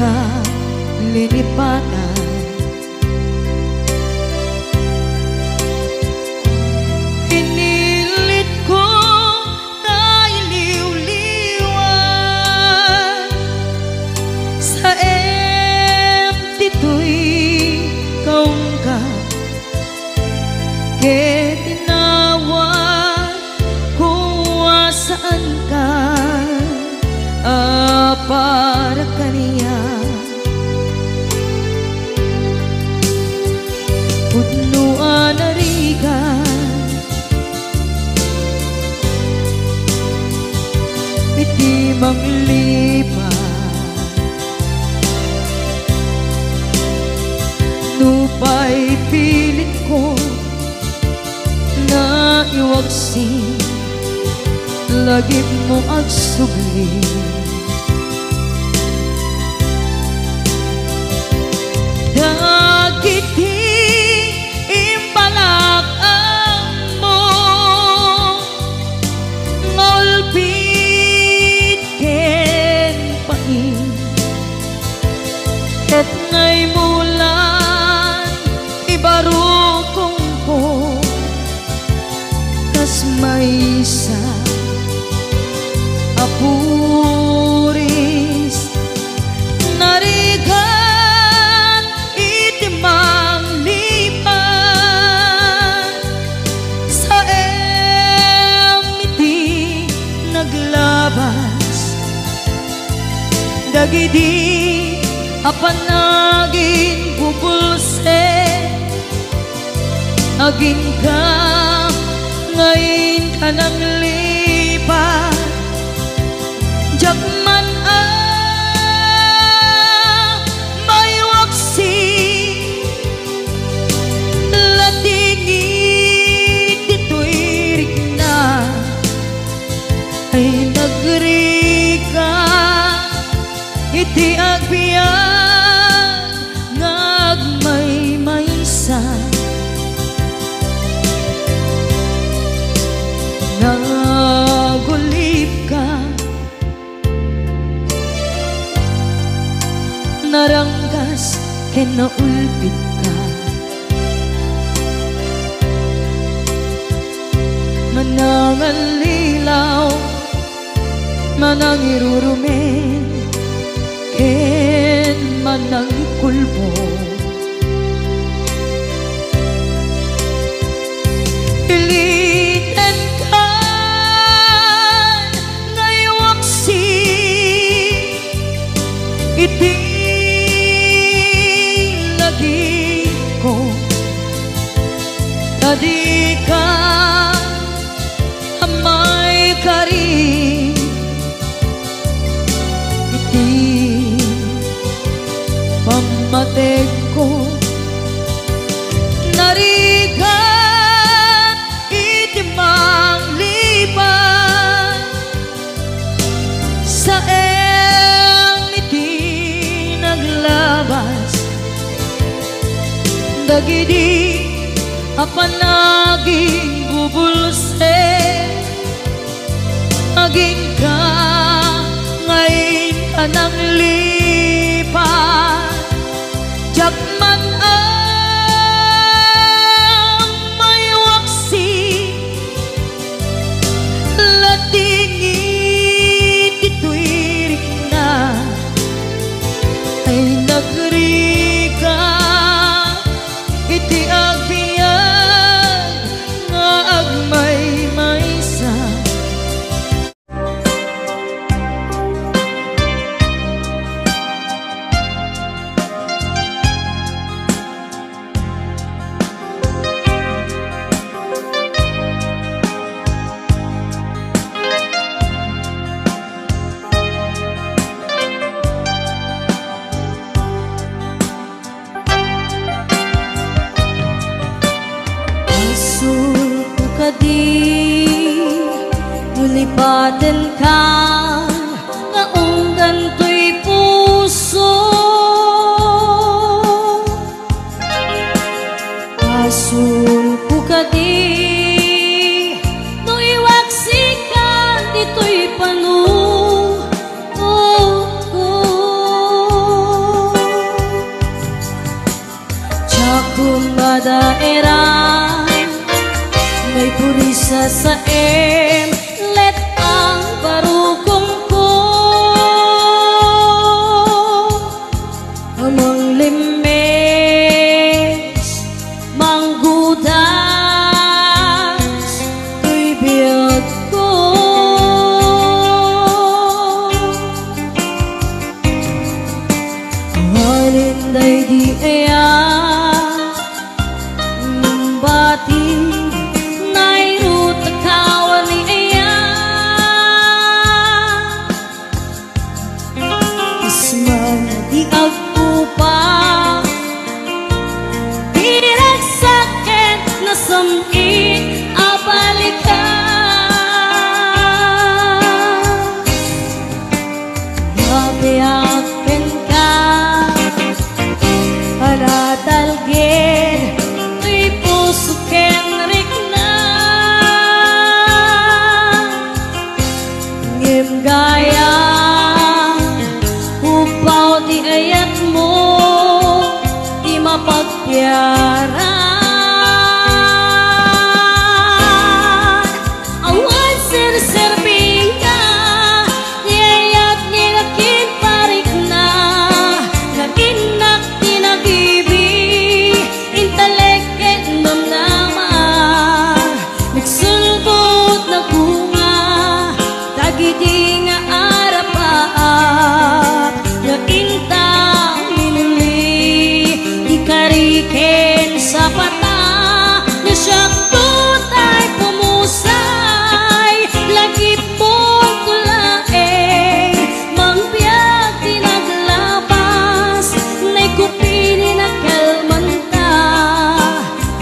ka linipatan. Pinilit ko na iliw-liwan sa empty to'y kaungkat. Kaya tinawag kung saan ka, para kaniya. Punuan na rigan, itimang lipat, nupa'y pilit ko na iwagsin, lagip mo agsugli. Dagiti imbalakang mo, ngolpit ken pain, ket ngay mulan ibarukong ko, kas may isa apuris narigan itimang lipan sa emiti naglabas. Dagidi apanagin bubulse, agin ka ngayon ka nang lipat. Jakman may waksi, latingit ito'y rigna, ay nagrika iti agbiyan ngagmay-maysa. Nagulip ka, naranggas ken naulpit ka, manangan lilaw, manang irurumen, ken manang kulbo. Pilitan ka ngaywaksi, iti lagi ko tadi ka amay kari, iti pamatek ko narigan itimang lipan sa emiti naglabas. Dagidi apanaging bubulse, aging ka ngayon ka nang lipat. Jakman may waksi, latingit ito'y rigna, ay nagrika iti agbiyan nga agmay-maysa. Nulipatan ka nga unggan to'y puso, asul ko ka di no iwaksikan dito'y panu. Purisa sa let ang barugong ko amang limes manggudas tuy biyag ko halinday di aya bati gaya upaw di ayat mo di mapagpiaran awan sir-serving ka di ayat nilakin parik na naginak tinagibi inteleket nom naman nagsulbot na bunga tagidi nga arapaap nga intang minuli di kariken sa pata na siyak tutay pumusay lagi pong kulaeng mangbiag tinaglabas na'y kupili na kalmanta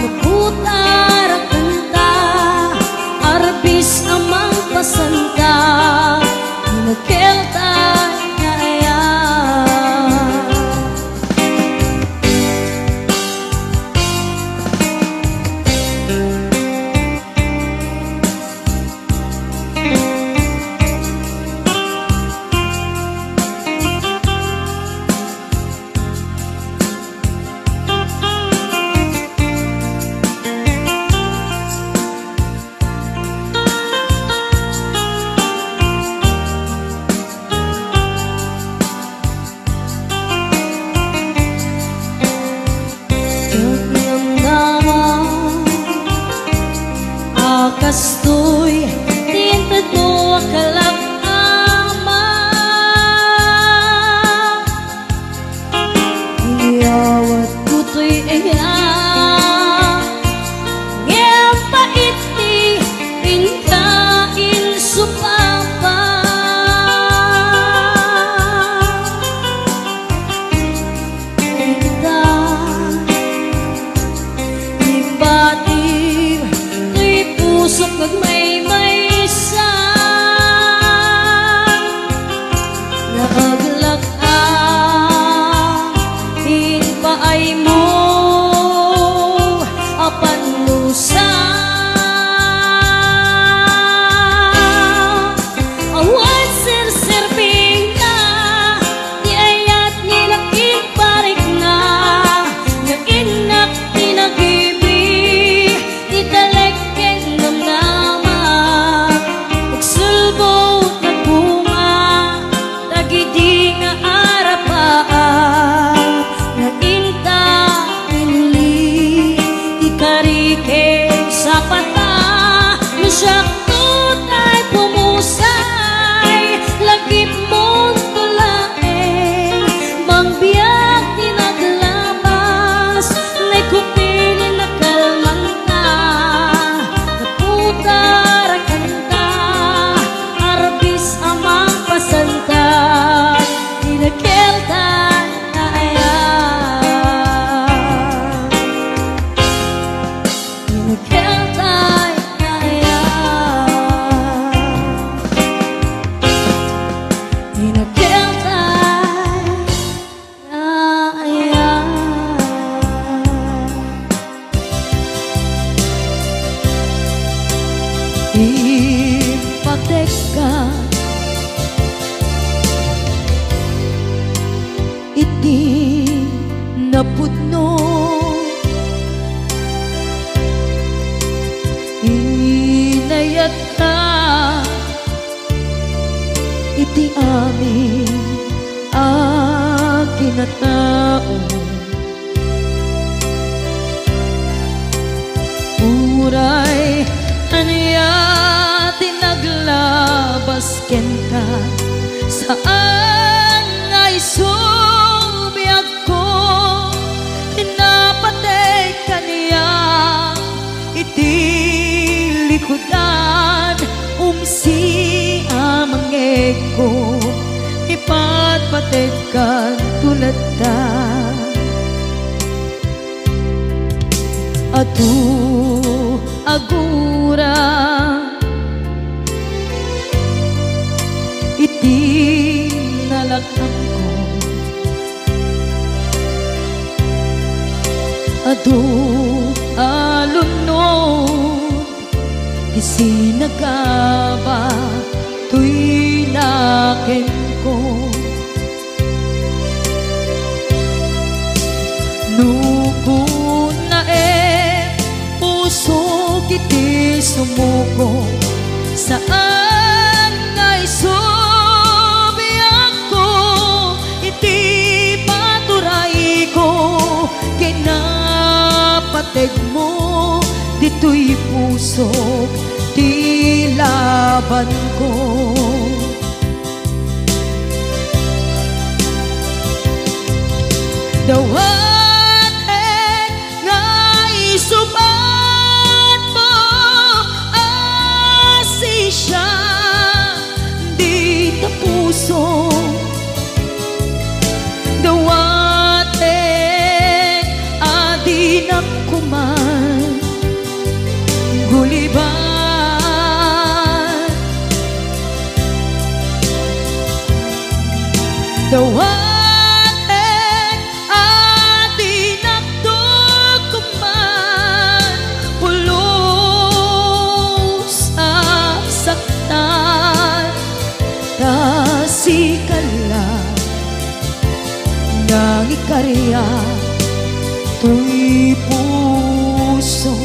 maputar ang kanta arbis amang pasanta kelta na kastoy tintad mo akalak ama iyawat kutoy aya ngem paiti pinkain supapa kita ibati pusok nagmay-maysa naaglag-ang hinpaay mo apan lusa awan sir-serving na di ayat nilaking parik na nga inak tinagibi di dalek sa pata na siyak tutay pumusay lagip mong tulaeng mangbiyak tinaglabas na'y kupili na kalmanta naputar ang kanta arbis amang pasanta inakelta na ipateka iti napudno ti amin kinatao. Uray anya tinaglabas ken ka saan nga isubiyag ko pinapatay kaniya iti likudan umsi amangeg ko ipatpatay kan tulad ta atu agura iti nalakang ko adu alunod isinagaba tuy naken ko nukun na puso kiti sumuko saan nga isubiyak ko iti paturay ko kinapateg mo dito'y puso ti laban ko dawat nga isubat mo asisya di ta puso dawat adinak kuman guliban dawat nang ikarya tuy puso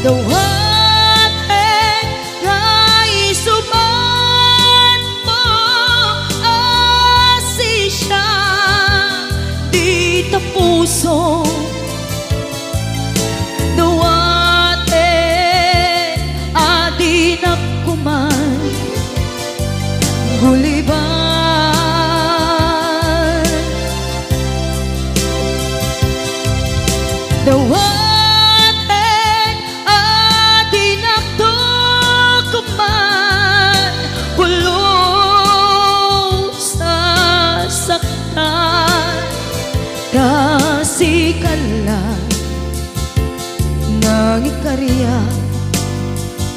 dawat nga isuban mo asisya di ta puso dawat adinak kuman guliban dawat kasikala nang ikarya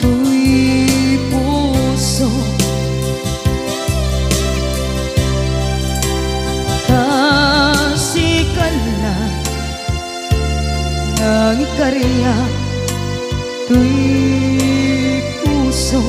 tuy puso kasikala nang ikarya tuy puso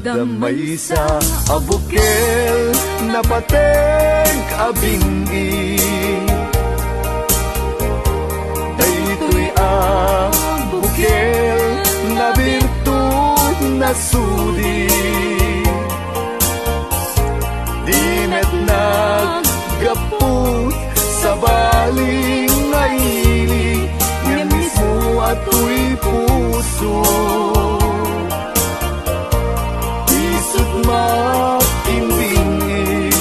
Damay sa abukel na pateng abingi, daytoy abukel na birtud na sudi, dinet naggaput sa baling nga ili, nga mismo ato'y puso. Isut makimbingi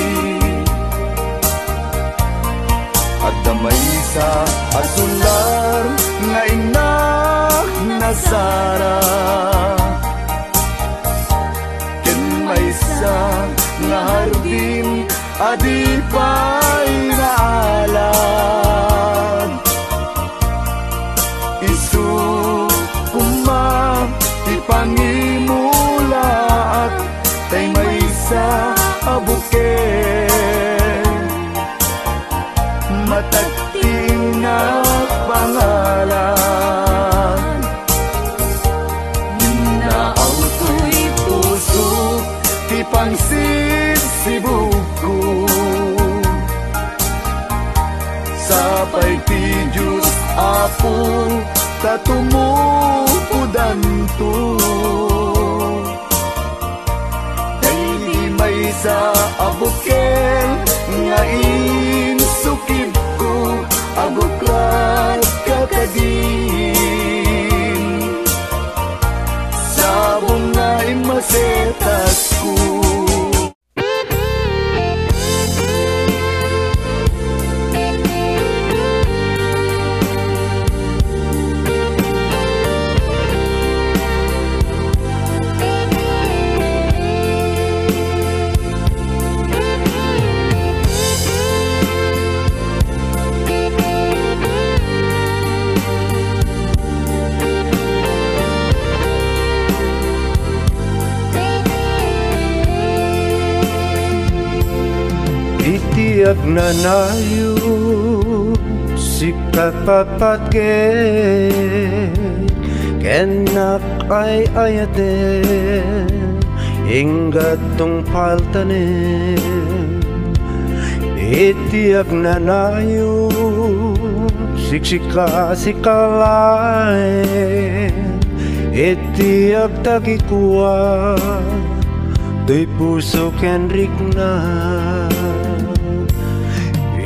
at damay sa asular nga inak na Sara, ken may sa nga hardin adipay na alam. Isu kuma ipangimulaak tay may sa abuken, matagting na pangalan. Ginaaw to'y puso ti pangsibsibuko, sapay ti Diyos Apo tatumupudan to. Sa abukel nga insukib ko, abuklat kakadin, sabong nga imasetas ko. Itiyak na nayo sikat papatke, kenak ay ayate ingat tong paltane. Itiyak na nayo siksika sikalay, itiyak tagikuwa do'y puso kenrik na.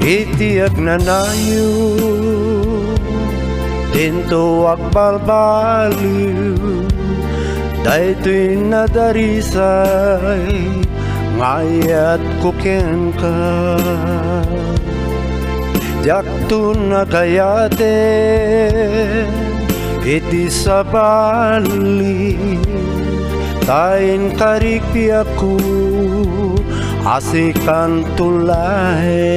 Itiyak na nayo dinto agbalbaliw, daytoy nadarisay ngayat kuken ka. Jakto na kayate iti sabali, tain karikpi aku asikan tulay.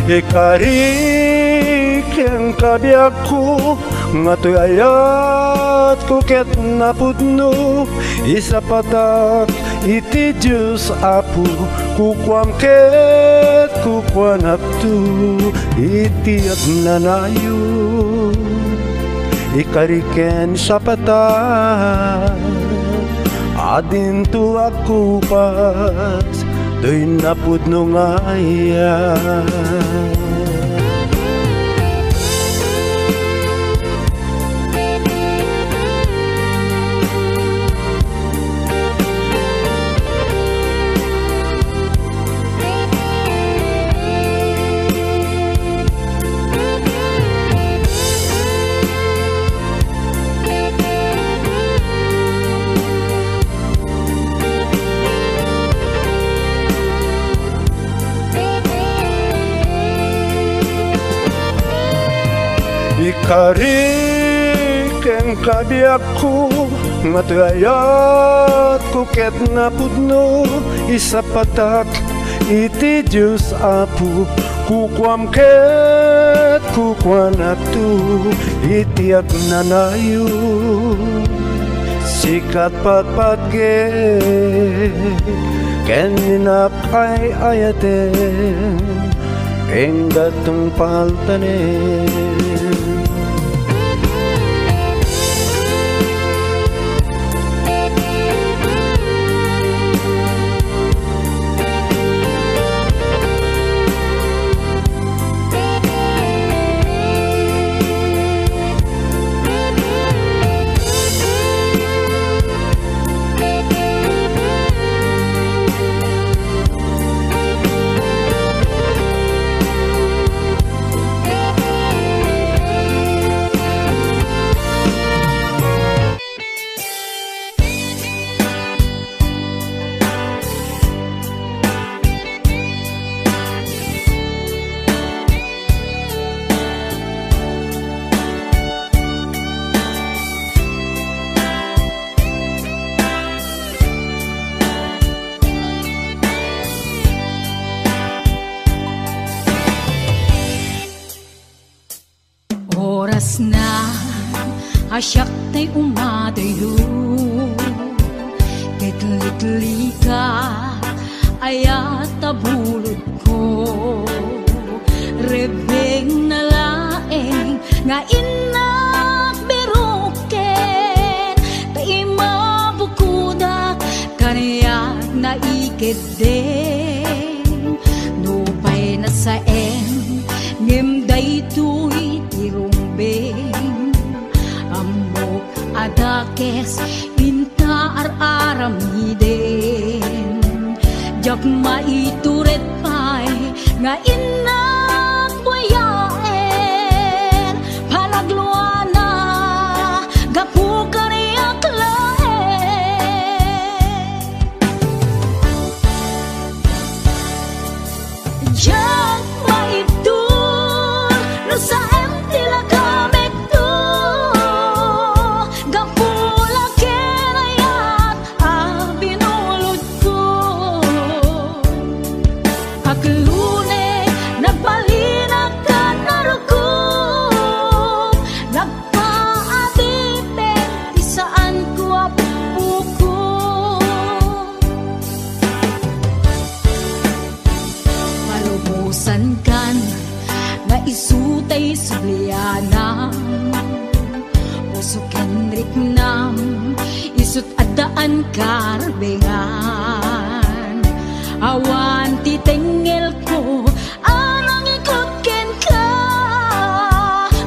Ikarik yang kabiakku ngatoy ayat kuket napudno, isa patak iti Diyos Apo kukwam ket kukwanap tu. Itiyak na nayo ikariken sa patak, adin tu aku pas do'y napudno ngaya. Ikarik ang kabiakku ngatoy ayat kuket napudno, isa patak iti Diyos Apo kukwam ket kukwanap tu. Itiyak na nayo sikat patpatke, keninak ay ayate enggat tong paltanen. asyak tay umadayo Kitli-tli ka ayat tabulod ko Rebeng na laeng nga inak biruken Tay mabukudak kaniyak na ikideng Nupay na saen ngimday tuy tirumbeng Amok adakes inta ar-aramiden Jak maituret pay nga inak buyaen Palagluana gapu kaniyak laen Jak maibdul no sa tila kamek to Gapula kenayat binulod ko Aklune nagpalinak ka narukup Nagpaatite di saan ko apuko Malumusan kan nga isutay sublianam Puso kenrik nam isut adaan karbengan Awan titengel ko anang ikot ken ka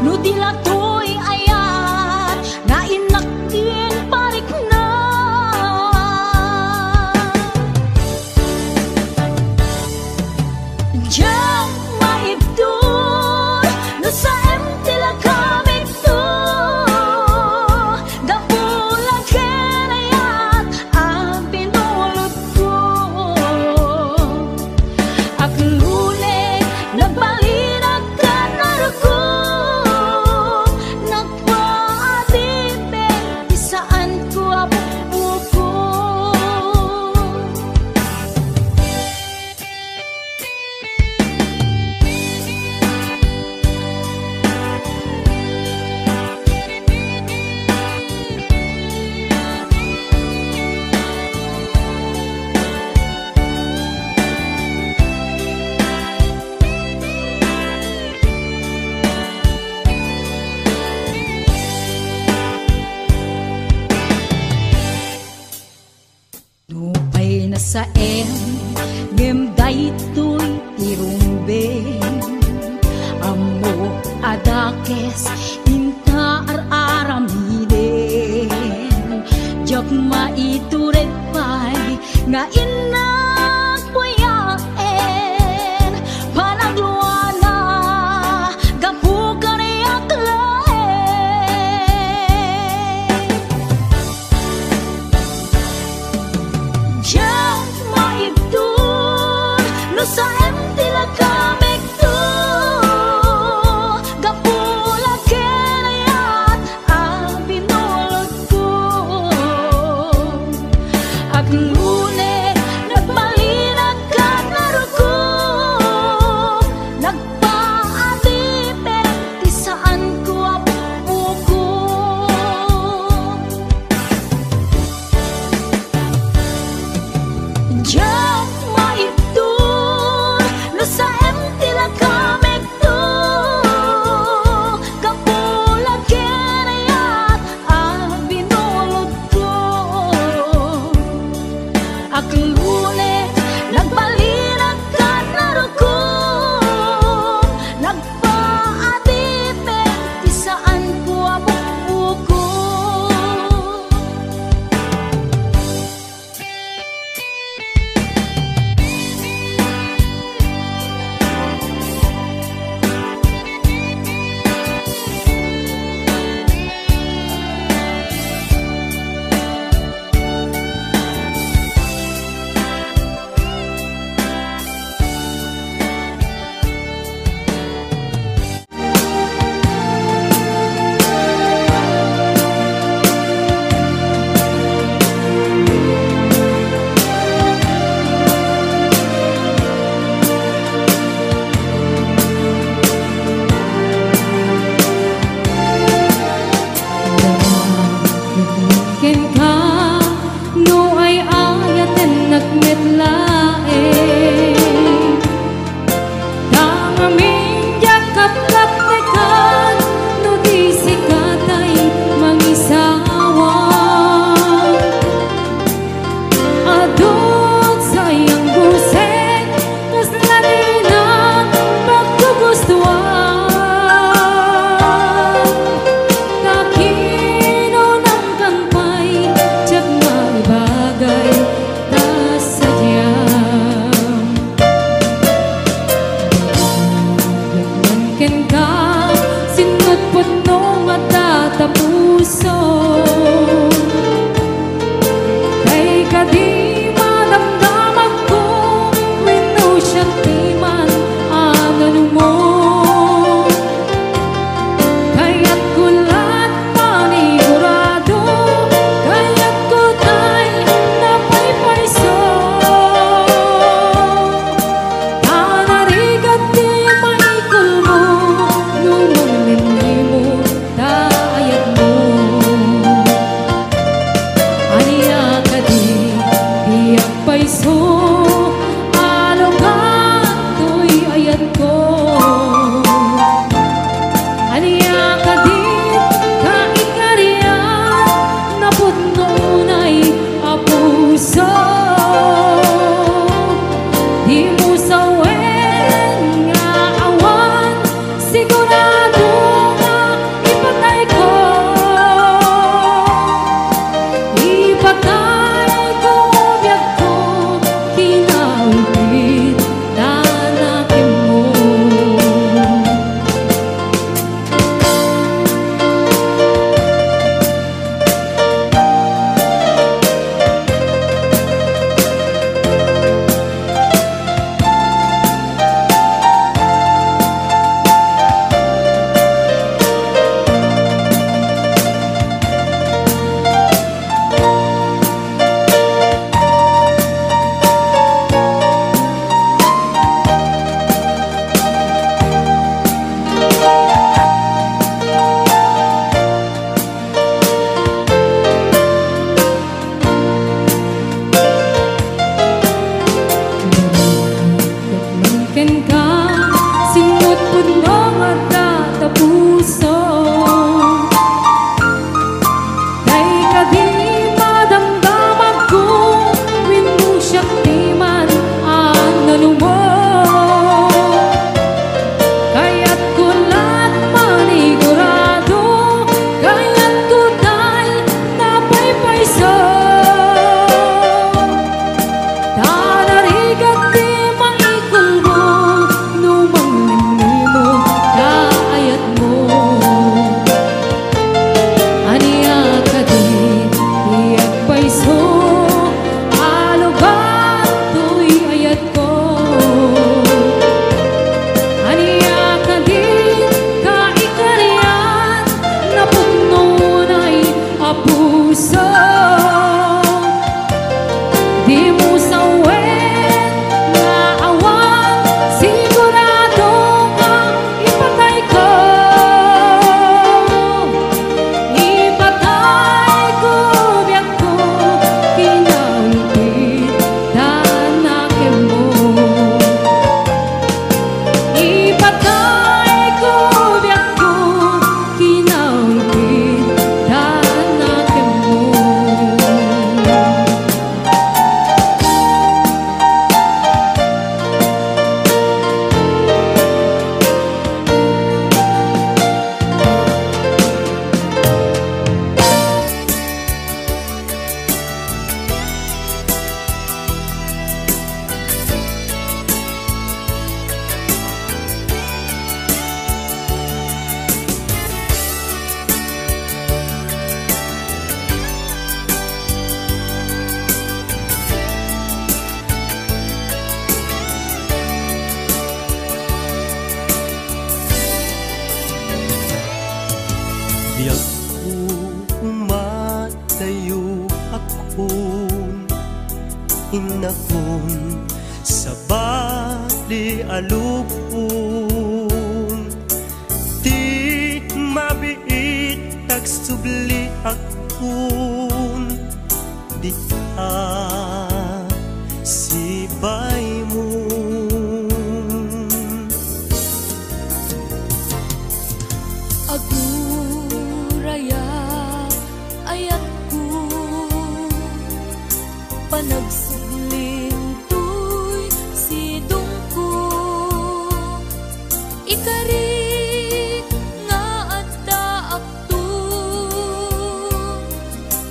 Nutila to'y ayat nga inakin parik na Diyan maibdul no sa tila kamit to Gapula kenayat binulod ko Aklune nagbalinag ka narukup Nagpaatite di saan ko apupuko Nupay na saen ngimday to'y tirumbeng Amo adakes inta ar-aramiden Jak maituret pay nga inak buyaen Panagluana gapu kaniyak laen Diyan maibdul no sa tila kamek to Gapula kenayat binulod ko Aklune nagbalinag ka narukup Nagpaatite di saan ko apupuko Diyan maibdul no sa tila kamek to Gapula kenayat binulod ko Aklune nagbalinag ka narukup Nagpaatite di saan ko apupuko umatayo akong inakong sa bali alupong di mabiit tagsubli akong di sibay mo Aguraya ayat ko panagsubling tuy sidong ko ikari nga adda akto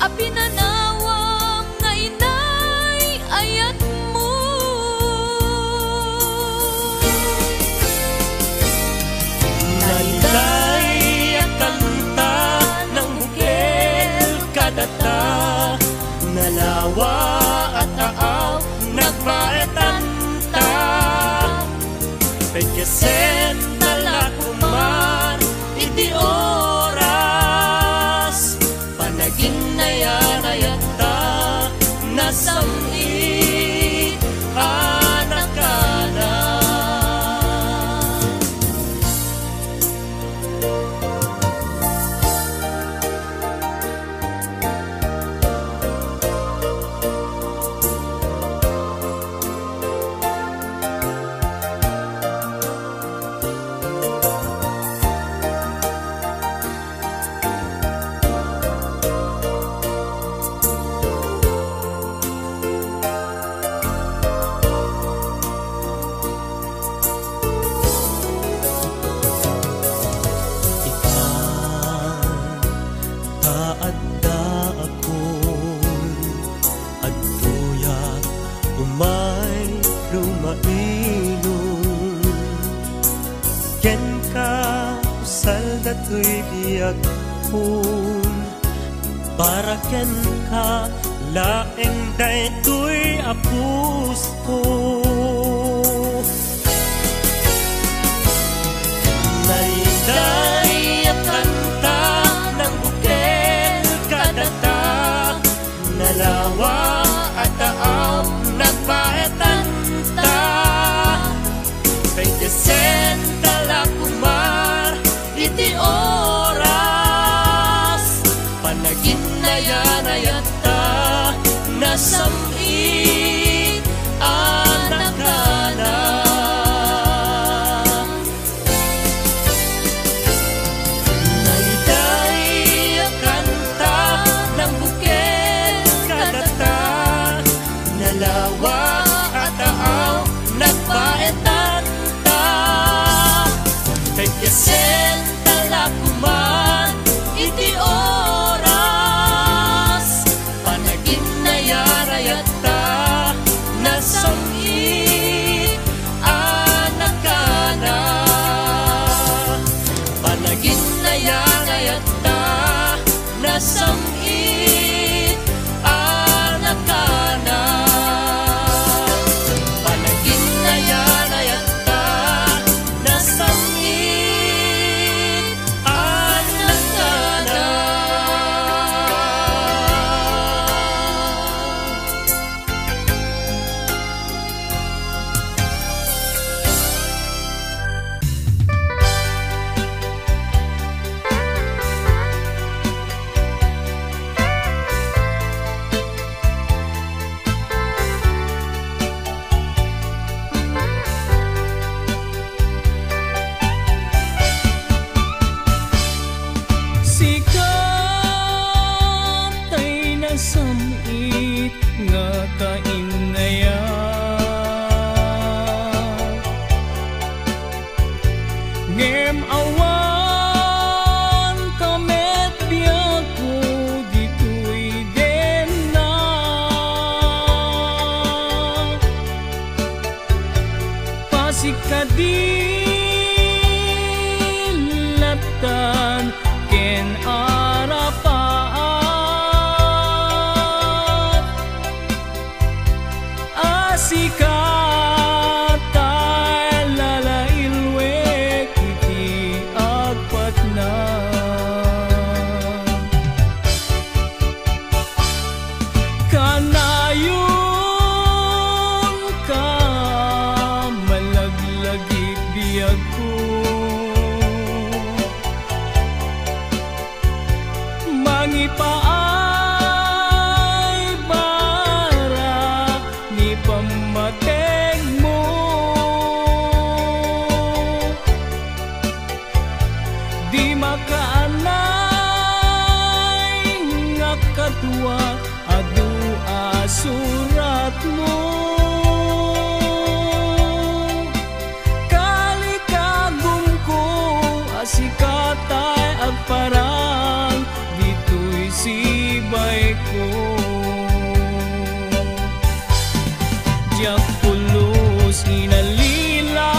apinanawang nga inay ayat mo Nailay at kanta ng bukel kadata nalawa at taaw nagbaetanta pagkasen talakuman iti oras panagin na yan ayata nasamit anak ka na taadda akong agtuyat umay lumainom ken ka usal datoy biyag kong para ken ka laeng daytoy apus ko Naiday at kanta ng bukel kadata nalawa at taaw nagbaetanta pagkasen talakumar iti oras panagin na yan ayata nasamit anak ka na Naiday ang kanta ng bukel kadata nalawa at taaw nagbaetanta pagkasen talakuman iti oras panagin na yan ayata nasamit anak ka na panagin na yan ayata nasamit anak ka na panagin na yan ayata nasamit anak ka na mangipaay bara ni pamateg mo. Di makaanay nga kadwa adu asurat mo. Kalikagum ko asikatay agparang dito'y sibay ko. Diyak pulos inalilaw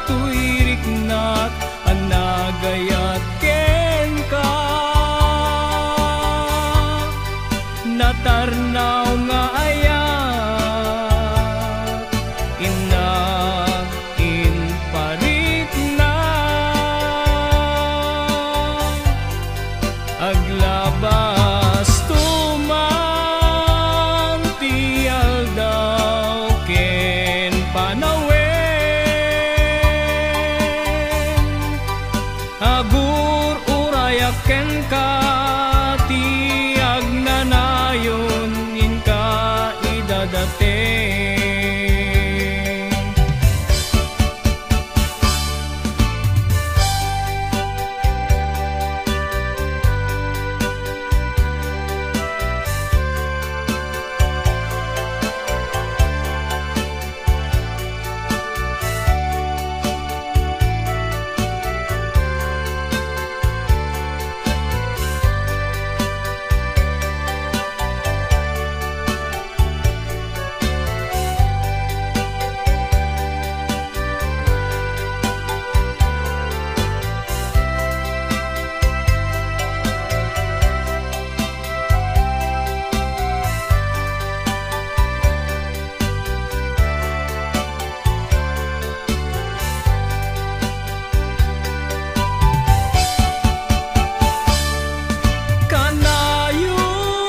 tuirik na't anagayat ken ka. Natarnaw nga ayat inagin parik na. Aglabas tuman tiyal daw ken panawen. Agur urayak ken ka tiag nanayon in ka idadate.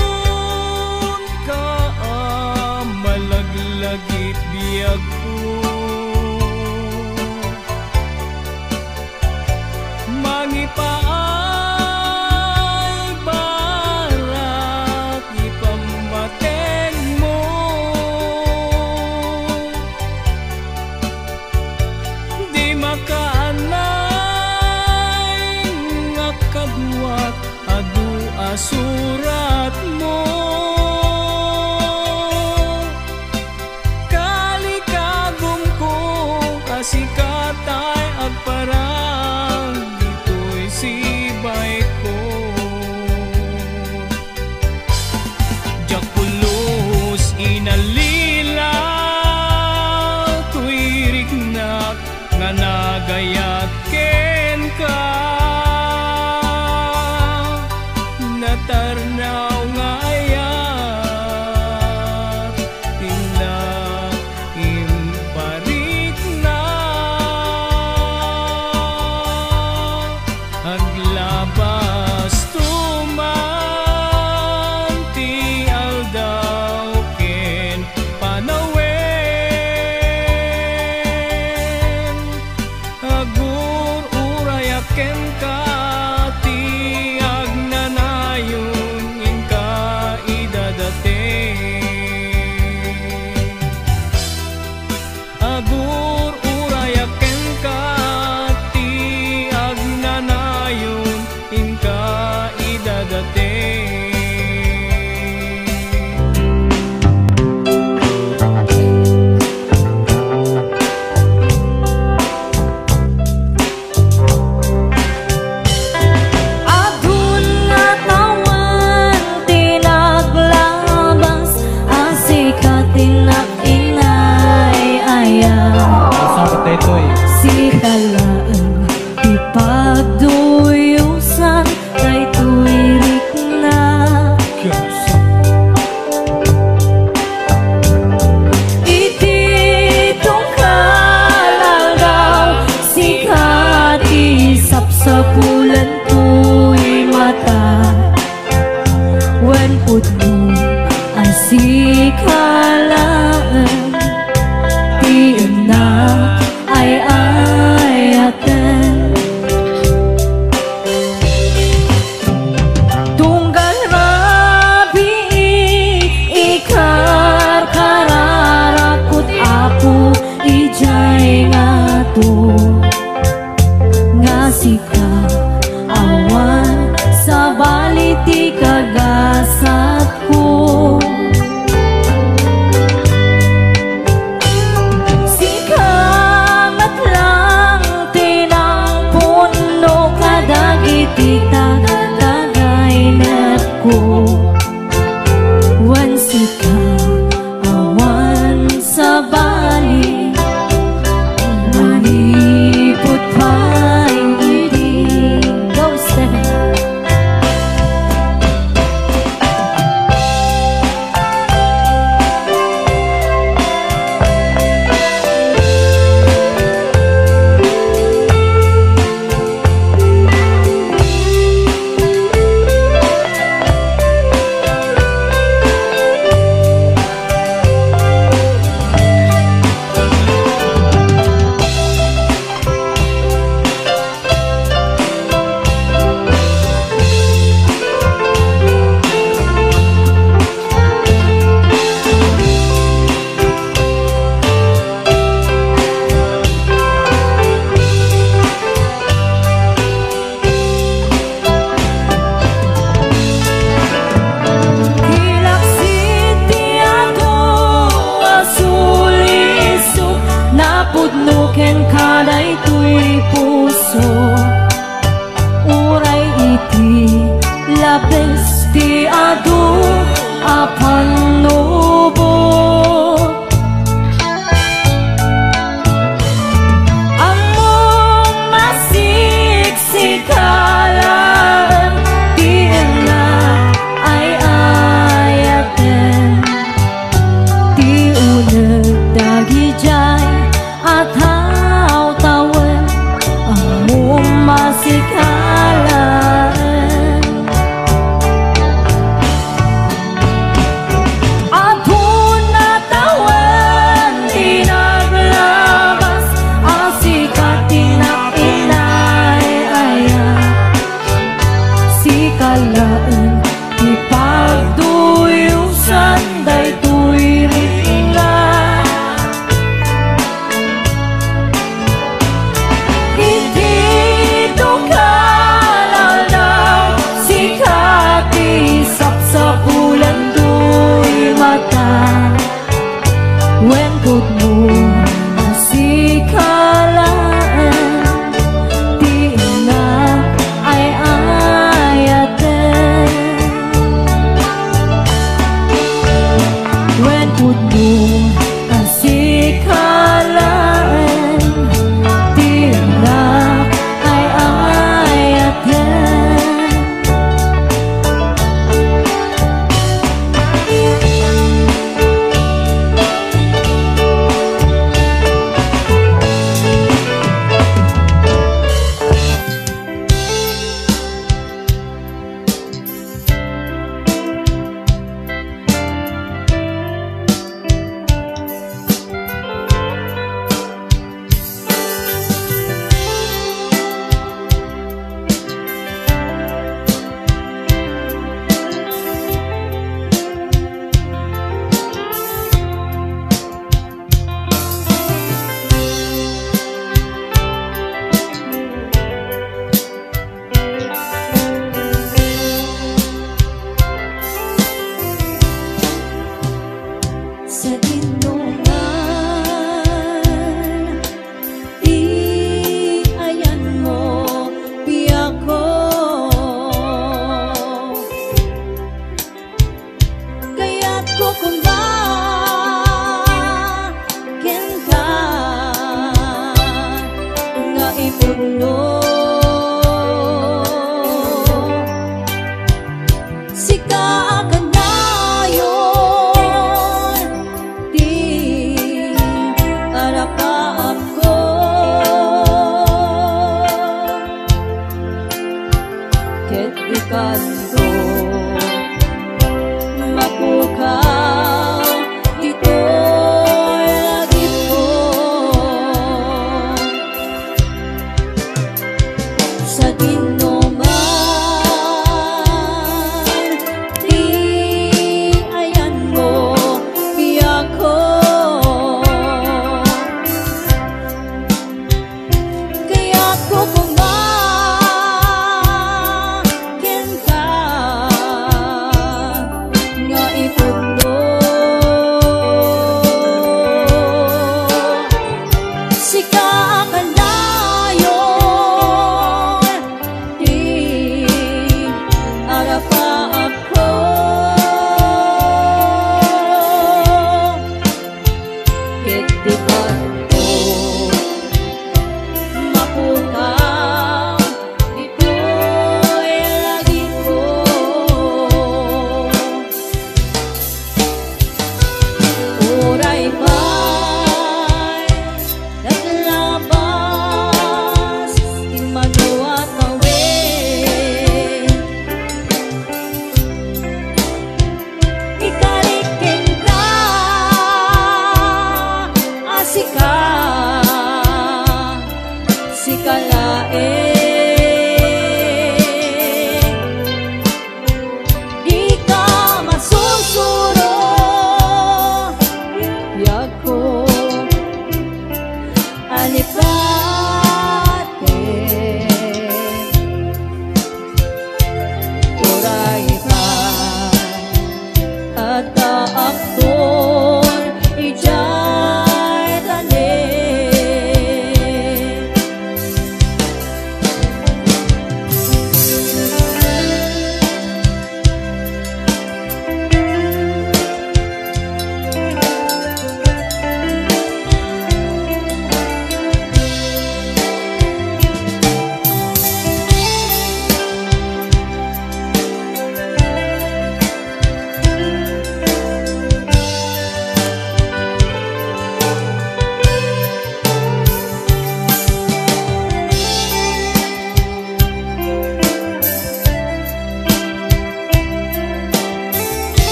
Kanayon ka malaglagit biyag ko. Mangipaay barat ipamateg mo. Di makaanay nga kadwat adu asurat mo. Kalikagum ko asikatay agparang dito'y sibay ko. Diyak pulos inalilaw tuirik na nga nagayat ken ka. Natarnaw labis ti adu apan lubot. Among masiksikalan ti na ay ayaten, ti uneg dagi jay at hawtawan. Among masikalan kalaan ipagduyusan daytoy ringan. Iti dukalalaw sikati sapsapulan do'y mata. Wen mo asikalaan di na ay put mo asikalaan di na ay ayaten. Sa tinungan, di ayan mo piyak ko. Kaya't ko kumbakin ka nga ipuno. Sika akan kanto mapukaw dito'y lagit ko. Sa dinuman di ayan mo piyak ko. Kaya't ko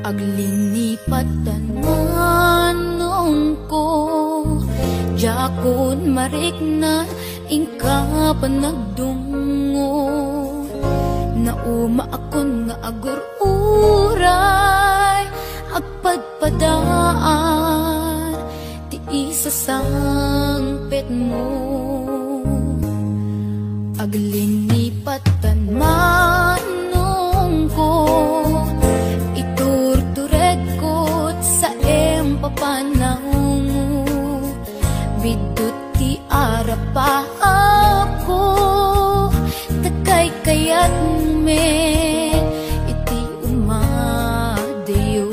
Aglinipatan manong ko, jakon marikna ingka panagdungo. Nauma akon nga agururay, agpadpadaan, ti isa sangpet mo. Aglinipatan manong ko, iturtured ko sa empapanaw mo. Bidot ti arapa ako, takay kayat me, iti umadayo.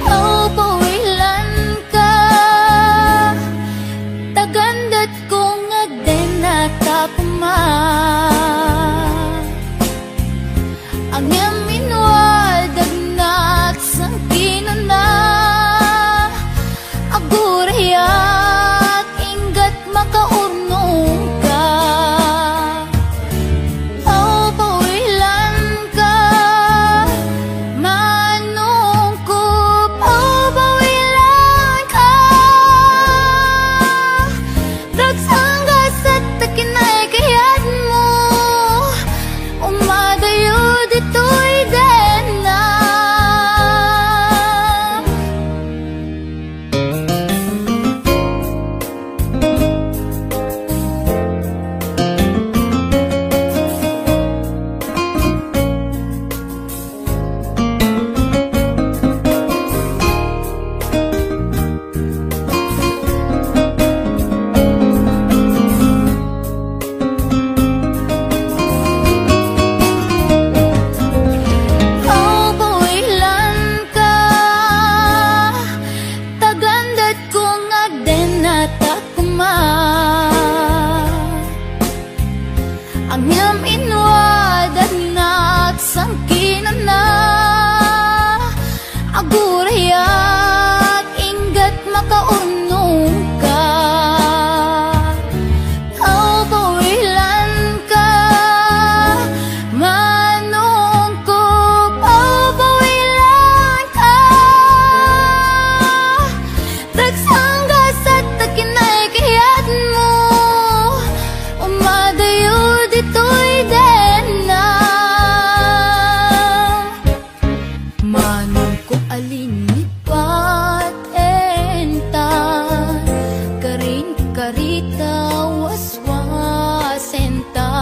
Oh, pawilan ka, tagandat kong agdenata puma. Ang yaminwadag na sang kinuna, agurayat ingat makaurnong ka. Oh, pawilan ka, manong ko. Oh, pawilan ka, dagsangga sa takinay kayat mo, umadayo dito'y den na. Oh, pawilan ka, tagandat kong agdenata kuma. Ang yam inwadag na sang kinana, agurayat ingat makaurnong ka. Oh, pawilan ka, manong ko. Oh, pawilan ka, dagsangga sa takinay kayat mo, umadayo dito'y den na. Manong ko alinipat entan, karin karita waswasenta.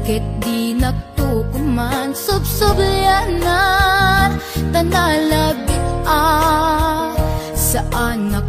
Ket di nagtukuman subsubyanan, tanalabit sa anak